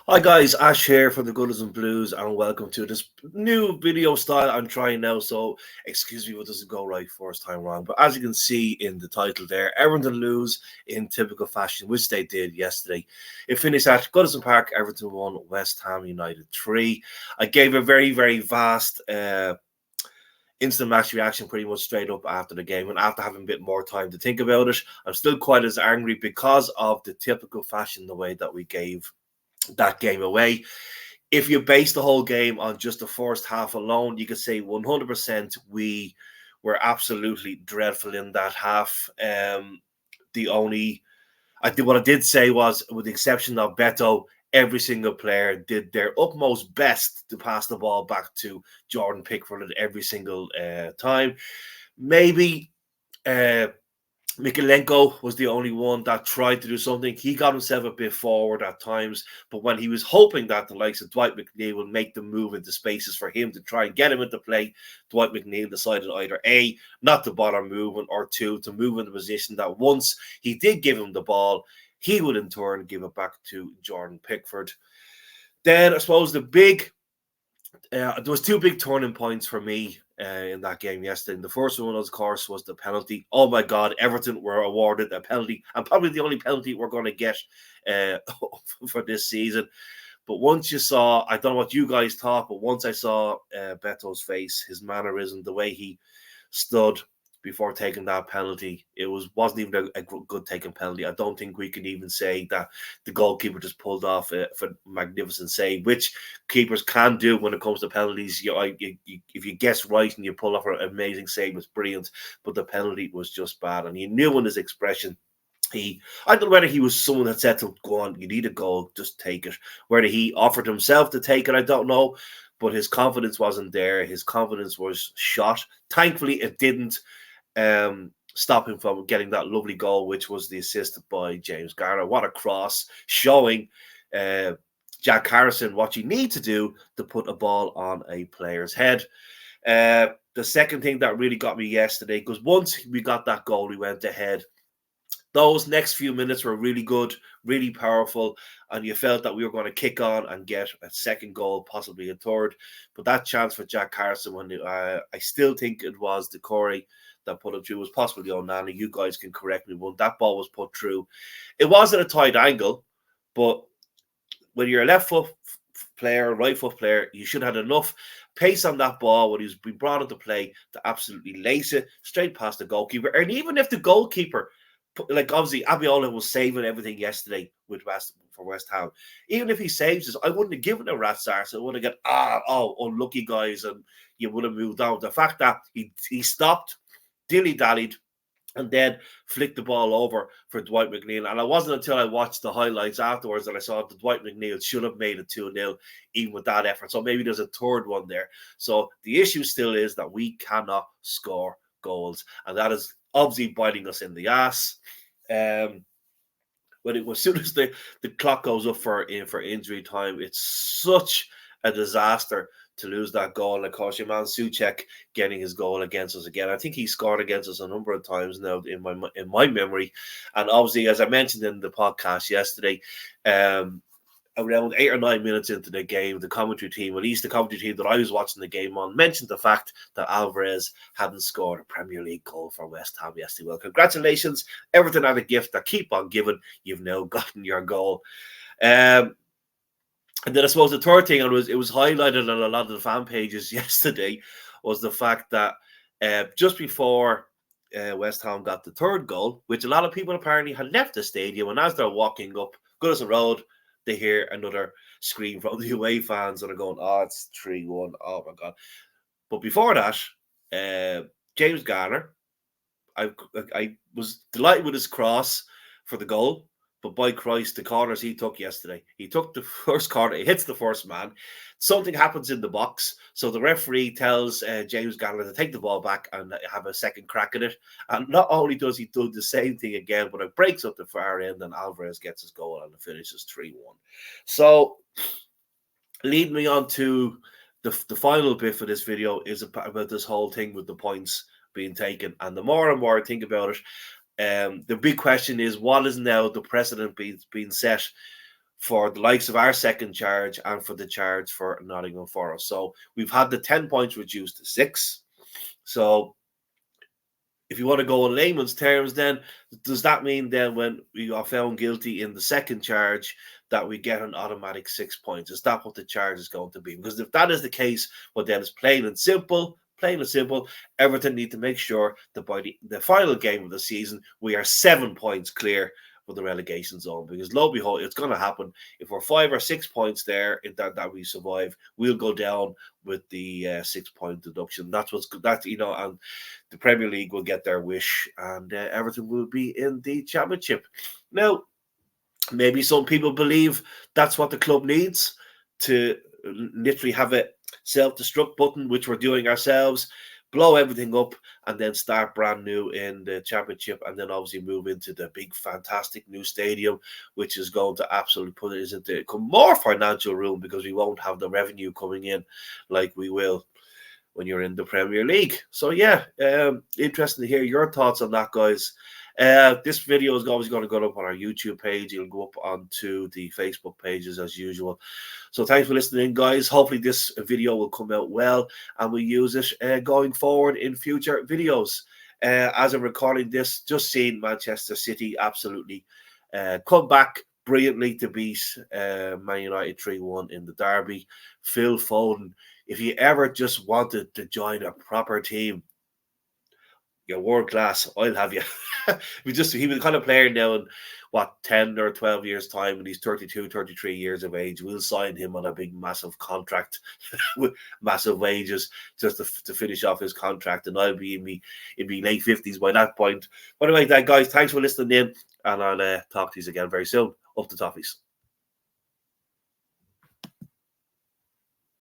Hi guys, Ash here from the Gooders and Blues, and welcome to this new video style I'm trying now. So excuse me if it doesn't go right first time wrong. But as you can see in the title there, Everton lose in typical fashion, which they did yesterday. It finished at Goodison Park, Everton 1, West Ham United 3. I gave a very vast instant match reaction pretty much straight up after the game, and after having a bit more time to think about it, I'm still quite as angry because of the typical fashion, the way that we gave that game away. If you base the whole game on just the first half alone, you could say 100% we were absolutely dreadful in that half. The only I did what I did say was, with the exception of Beto, every single player did their utmost best to pass the ball back to Jordan Pickford at every single time. Maybe uh, Mikalenko was the only one that tried to do something. He got himself a bit forward at times, but when he was hoping that the likes of Dwight McNeil would make the move into spaces for him to try and get him into play, Dwight McNeil decided either A, not to bother moving, or two, to move in the position that once he did give him the ball, he would in turn give it back to Jordan Pickford. Then I suppose there was two big turning points for me in that game yesterday. The first one, of course, was the penalty. Oh my God, Everton were awarded a penalty, and probably the only penalty we're going to get uh, for this season. But once you saw, I don't know what you guys thought, but once I saw Beto's face, his mannerism, the way he stood before taking that penalty, wasn't even a good taken penalty. I don't think we can even say that the goalkeeper just pulled off a magnificent save, which keepers can do when it comes to penalties. If you guess right and you pull off an amazing save, it's brilliant. But the penalty was just bad, and you knew in his expression. I don't know whether he was someone that said to him, "Go on, you need a goal, just take it." Whether he offered himself to take it, I don't know. But his confidence wasn't there. His confidence was shot. Thankfully, it didn't stop him from getting that lovely goal, which was the assist by James Garner. What a cross, showing uh, Jack Harrison what you need to do to put a ball on a player's head. The second thing that really got me yesterday, because once we got that goal, we went ahead. Those next few minutes were really good, really powerful, and you felt that we were going to kick on and get a second goal, possibly a third. But that chance for Jack Harrison, I still think it was the Corey that put it through, was possibly Onana. You guys can correct me, but that ball was put through. It wasn't a tight angle, but when you're a left foot player, right foot player, you should have had enough pace on that ball when he's been brought into play to absolutely lace it straight past the goalkeeper. And even if the goalkeeper, like obviously Abiola was saving everything yesterday with West Ham. Even if he saves us, I wouldn't have given a rat's arse. I would have got unlucky guys, and you would have moved on. The fact that he stopped, dilly-dallied, and then flicked the ball over for Dwight McNeil. And it wasn't until I watched the highlights afterwards that I saw that Dwight McNeil should have made it 2-0 even with that effort. So maybe there's a third one there. So the issue still is that we cannot score goals, and that is obviously biting us in the ass. As soon as the clock goes up for injury time, it's such a disaster to lose that goal. And of course, your man Souček getting his goal against us again. I think he scored against us a number of times now in my memory. And obviously, as I mentioned in the podcast yesterday, around 8 or 9 minutes into the game, the commentary team, at least the commentary team that I was watching the game on, mentioned the fact that Alvarez hadn't scored a Premier League goal for West Ham yesterday. Well, congratulations. Everton had a gift that keep on giving. You've now gotten your goal. And then I suppose the third thing, and it was highlighted on a lot of the fan pages yesterday, was the fact that just before West Ham got the third goal, which a lot of people apparently had left the stadium, and as they're walking up Goodison Road, they hear another scream from the away fans that are going, "Oh, it's 3-1. Oh my God." But before that, James Garner, I was delighted with his cross for the goal. But by Christ, the corners he took yesterday. He took the first corner, he hits the first man. Something happens in the box. So the referee tells James Garner to take the ball back and have a second crack at it. And not only does he do the same thing again, but it breaks up the far end and Alvarez gets his goal and it finishes 3-1. So lead me on to the final bit for this video is about this whole thing with the points being taken. And the more and more I think about it, the big question is, what is now the precedent being set for the likes of our second charge and for the charge for Nottingham Forest. So we've had the 10 points reduced to 6. So if you want to go in layman's terms, then does that mean then when we are found guilty in the second charge that we get an automatic 6 points? Is that what the charge is going to be? Because if that is the case, well, then it's plain and simple. Plain and simple, Everton need to make sure that by the final game of the season, we are 7 points clear for the relegation zone. Because lo and behold, it's going to happen. If we're 5 or 6 points there, that we survive, we'll go down with the 6-point deduction. That's and the Premier League will get their wish, and Everton will be in the Championship. Now, maybe some people believe that's what the club needs, to literally have a self-destruct button, which we're doing ourselves, blow everything up, and then start brand new in the Championship, and then obviously move into the big, fantastic new stadium, which is going to absolutely put us into more financial room, because we won't have the revenue coming in like we will when you're in the Premier League. So yeah, interesting to hear your thoughts on that, guys. This video is always going to go up on our YouTube page. It'll go up onto the Facebook pages as usual. So thanks for listening, guys. Hopefully this video will come out well, and we'll use it going forward in future videos. As I'm recording this, just seen Manchester City absolutely come back brilliantly to beat Man United 3-1 in the derby. Phil Foden, if you ever just wanted to join a proper team, you're world class. I'll have you. He was the kind of player now in 10 or 12 years time, and he's 32, 33 years of age. We'll sign him on a big, massive contract with massive wages just to finish off his contract, and I'll be in me late 50s by that point. But anyway, guys, thanks for listening in, and I'll talk to you again very soon. Up the toffees.